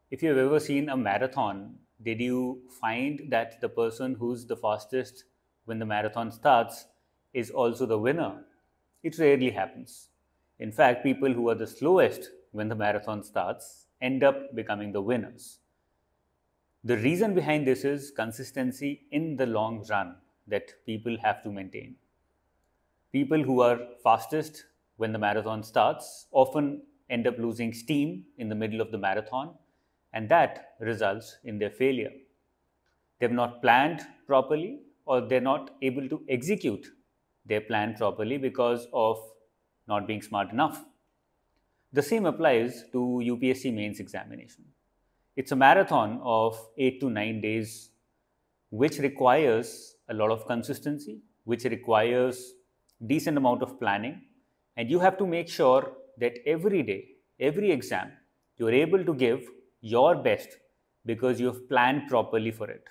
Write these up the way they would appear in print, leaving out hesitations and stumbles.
If you've ever seen a marathon, did you find that the person who's the fastest when the marathon starts is also the winner? It rarely happens. In fact, people who are the slowest when the marathon starts end up becoming the winners. The reason behind this is consistency in the long run that people have to maintain. People who are fastest when the marathon starts often end up losing steam in the middle of the marathon, and that results in their failure. They've not planned properly, or they're not able to execute their plan properly because of not being smart enough. The same applies to UPSC Mains examination. It's a marathon of 8 to 9 days, which requires a lot of consistency, which requires decent amount of planning, and you have to make sure that every day, every exam, you're able to give your best because you have planned properly for it.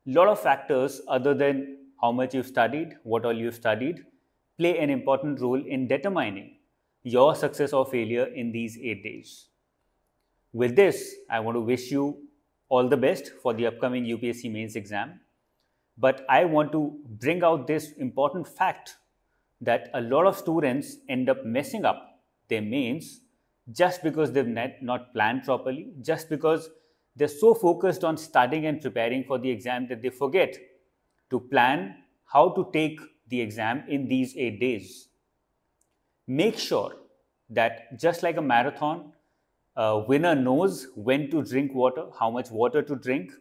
A lot of factors other than how much you've studied, what all you've studied, play an important role in determining your success or failure in these 8 days. With this, I want to wish you all the best for the upcoming UPSC Mains exam. But I want to bring out this important fact that a lot of students end up messing up their mains just because they've not planned properly, just because they're so focused on studying and preparing for the exam that they forget to plan how to take the exam in these 8 days. Make sure that just like a marathon, a winner knows when to drink water, how much water to drink,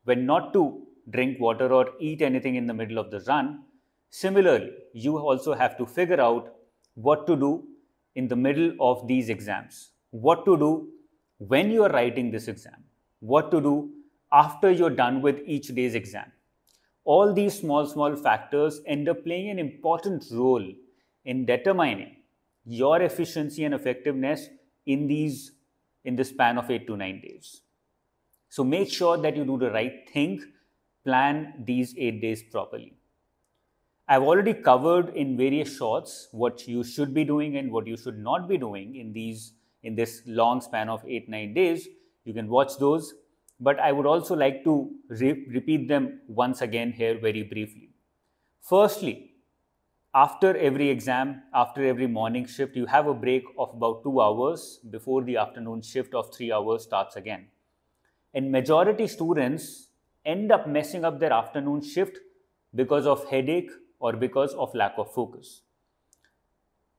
when not to drink water or eat anything in the middle of the run. Similarly, you also have to figure out what to do in the middle of these exams, what to do when you are writing this exam, what to do after you're done with each day's exam. All these small factors end up playing an important role in determining your efficiency and effectiveness in the span of 8 to 9 days. So make sure that you do the right thing, plan these 8 days properly. I've already covered in various shorts what you should be doing and what you should not be doing in this long span of 8-9 days. You can watch those, but I would also like to repeat them once again here very briefly. Firstly, after every exam, after every morning shift, you have a break of about 2 hours before the afternoon shift of 3 hours starts again. And majority students end up messing up their afternoon shift because of headache or because of lack of focus.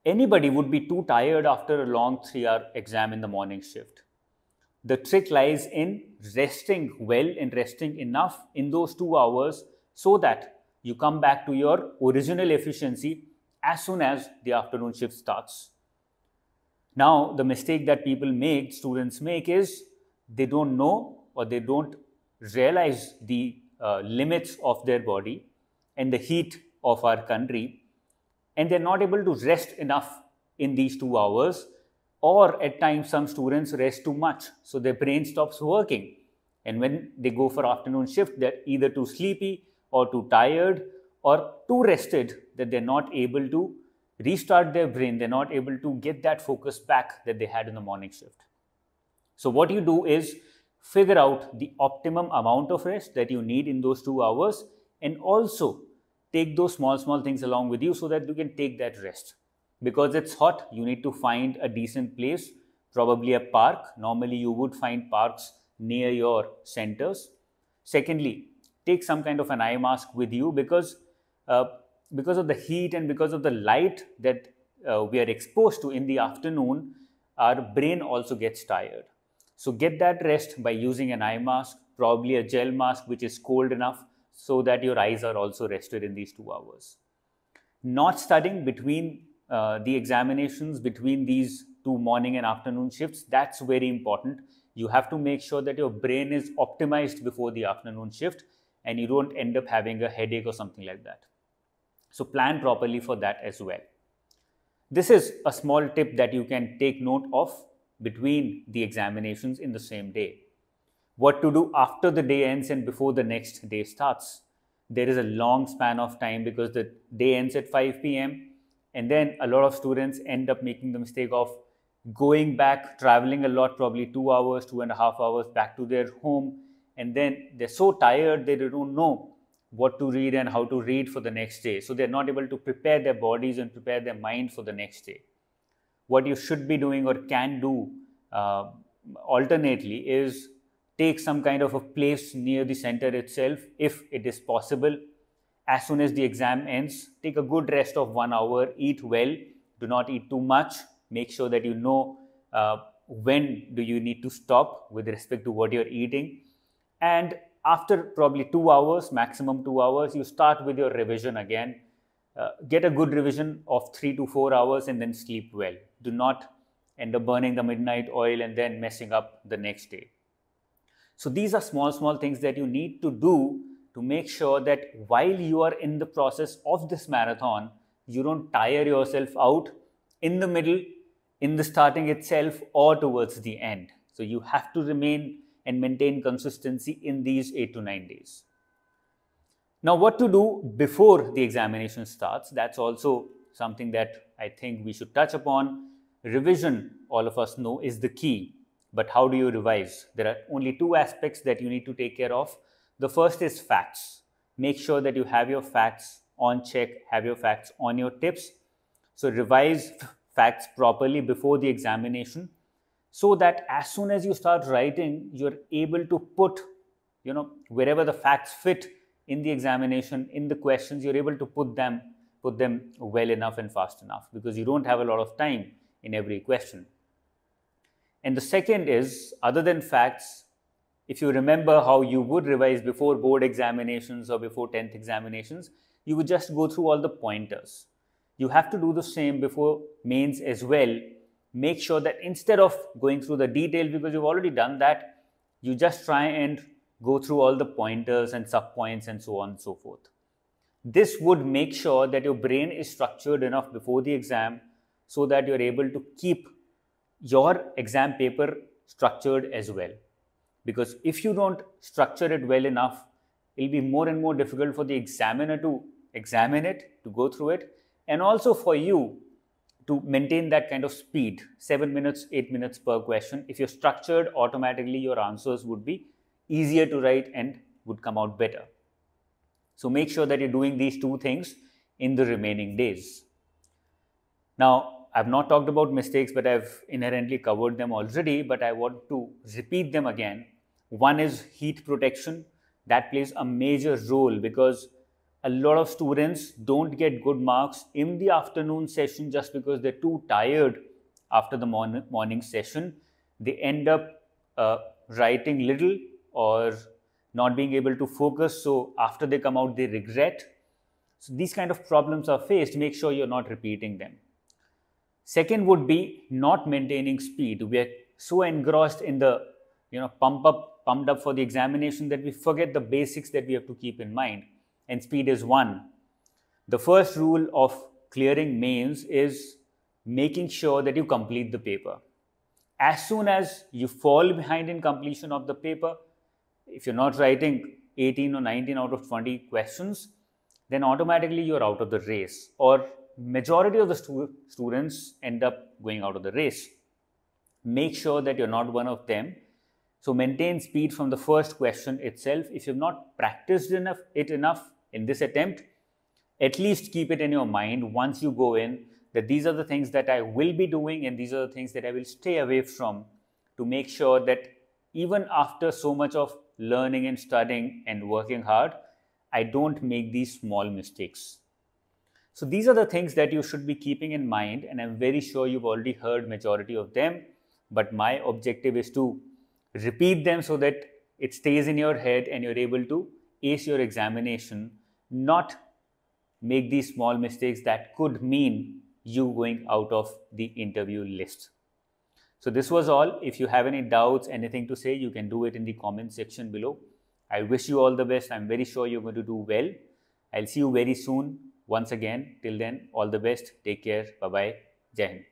Anybody would be too tired after a long 3-hour exam in the morning shift. The trick lies in resting well and resting enough in those 2 hours so that you come back to your original efficiency as soon as the afternoon shift starts. Now, the mistake that students make is they don't know or they don't realize the limits of their body and the heat of our country, and they're not able to rest enough in these 2 hours, or at times some students rest too much, so their brain stops working, and when they go for afternoon shift, they're either too sleepy or too tired or too rested that they're not able to restart their brain, they're not able to get that focus back that they had in the morning shift. So what you do is figure out the optimum amount of rest that you need in those 2 hours, and also take those small things along with you so that you can take that rest. Because it's hot, you need to find a decent place, probably a park. Normally you would find parks near your centers. Secondly, take some kind of an eye mask with you because of the heat and because of the light that we are exposed to in the afternoon, our brain also gets tired. So get that rest by using an eye mask, probably a gel mask which is cold enough so that your eyes are also rested in these 2 hours. Not studying between the examinations, between these 2 morning and afternoon shifts, that's very important. You have to make sure that your brain is optimized before the afternoon shift and you don't end up having a headache or something like that. So plan properly for that as well. This is a small tip that you can take note of between the examinations in the same day. What to do after the day ends and before the next day starts. There is a long span of time because the day ends at 5 p.m. and then a lot of students end up making the mistake of going back, traveling a lot, probably 2 hours, 2.5 hours back to their home, and then they're so tired they don't know what to read and how to read for the next day. So they're not able to prepare their bodies and prepare their mind for the next day. What you should be doing or can do alternately is take some kind of a place near the center itself if it is possible. As soon as the exam ends, take a good rest of 1 hour, eat well, do not eat too much, make sure that you know when do you need to stop with respect to what you're eating. And after probably 2 hours, maximum 2 hours, you start with your revision again. Get a good revision of 3 to 4 hours and then sleep well. Do not end up burning the midnight oil and then messing up the next day. So these are small things that you need to do to make sure that while you are in the process of this marathon, you don't tire yourself out in the middle, in the starting itself, or towards the end. So you have to remain and maintain consistency in these 8 to 9 days. Now, what to do before the examination starts? That's also something that I think we should touch upon. Revision, all of us know, is the key. But how do you revise? There are only two aspects that you need to take care of. The first is facts. Make sure that you have your facts on check, have your facts on your tips. So revise facts properly before the examination so that as soon as you start writing, you're able to put, wherever the facts fit in the examination, in the questions, you're able to put them well enough and fast enough because you don't have a lot of time in every question. And the second is, other than facts, if you remember how you would revise before board examinations or before 10th examinations, you would just go through all the pointers. You have to do the same before mains as well. Make sure that instead of going through the details, because you've already done that, you just try and go through all the pointers and sub-points and so on and so forth. This would make sure that your brain is structured enough before the exam so that you're able to keep your exam paper structured as well. Because if you don't structure it well enough, it'll be more and more difficult for the examiner to examine it, to go through it, and also for you to maintain that kind of speed, 7 minutes, 8 minutes per question. If you're structured, automatically your answers would be easier to write and would come out better. So make sure that you're doing these two things in the remaining days. Now, I've not talked about mistakes, but I've inherently covered them already, but I want to repeat them again. One is heat protection. That plays a major role because a lot of students don't get good marks in the afternoon session just because they're too tired after the morning session. They end up writing little or not being able to focus. So after they come out, they regret. So these kind of problems are faced. Make sure you're not repeating them. Second would be not maintaining speed. We are so engrossed in the pumped up for the examination that we forget the basics that we have to keep in mind. And speed is one. The first rule of clearing mains is making sure that you complete the paper. As soon as you fall behind in completion of the paper, if you're not writing 18 or 19 out of 20 questions, then automatically you're out of the race, or majority of the students end up going out of the race. Make sure that you're not one of them. So maintain speed from the first question itself. If you've not practiced enough in this attempt, at least keep it in your mind once you go in that these are the things that I will be doing and these are the things that I will stay away from, to make sure that even after so much of learning and studying and working hard, I don't make these small mistakes. So these are the things that you should be keeping in mind, and I'm very sure you've already heard majority of them, but my objective is to repeat them so that it stays in your head and you're able to ace your examination, not make these small mistakes that could mean you going out of the interview list. So this was all. If you have any doubts, anything to say, you can do it in the comment section below. I wish you all the best. I'm very sure you're going to do well. I'll see you very soon. Once again, till then, all the best. Take care. Bye-bye. Jai Hind.